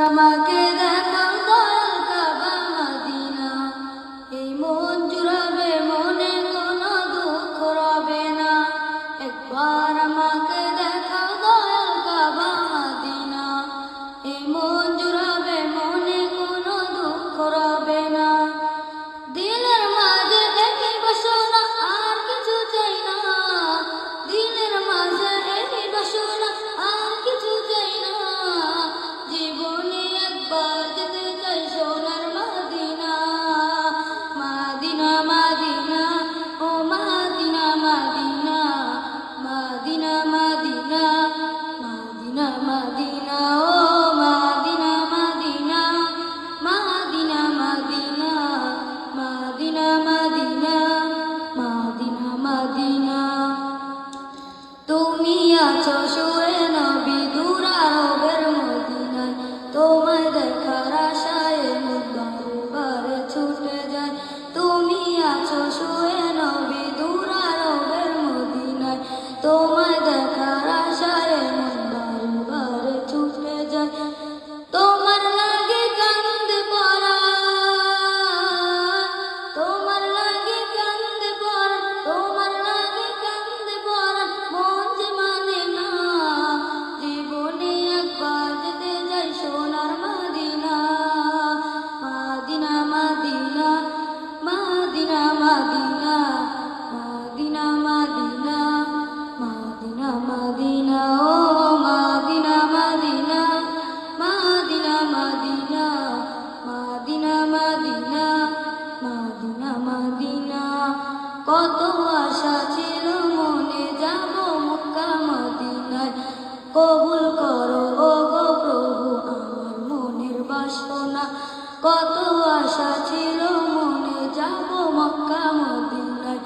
আমাকে দেখাও দয়াল কাবা মদিনা। এই মন জুড়াবে, মনে কোনো দুঃখ রবে না। একবার আমাকে দেখাও দয়াল কাবা মদিনা। এই মন জুড়াবে, মনে কোনো দুঃখ রবে না। দিলের মাঝে একই বাসনা, আর কিছু চাই না। দিলের মাঝে একই বাসনা, আর কিছু চাই না। জীবনে একবার যেতে চাই সোনার মদিনা। মদিনা মদিনা ও Medina Medina, Medina Medina, Medina Medina ও Medina Medina, Medina Medina, Medina Medina, Medina Medina. তুমি আছো শুয়ে নবী দুরারবের মদিনায়, তোমায় দেখার আশায় মন বারে বারে ছুটে যায়। তুমি আছো শুয়ে নবী দুরারবের মদিনায়, তোমায় দেখার আশায় মন বারে বারে ছুটে যায়। তোমার লাগে কান্দে পড়া, তোমার লাগে কান্দে পড়া, তোমার লাগে কান্দে পড়া মন যে মানে না। জীবনে একবার যেতে যাই সোনার Medina. Medina Medina, Medina Medina, Medina Medina, Medina Medina ও Medina Medina, Medina Medina, Medina Medina, Medina Medina. কত আশা ছিল মনে, যাব মক্কা মদিনায়। কবুল করো ও গো প্রভু আমার মনের বাসনা। কত আশা ছিল মনে, যাব মক্কা মদিনায়।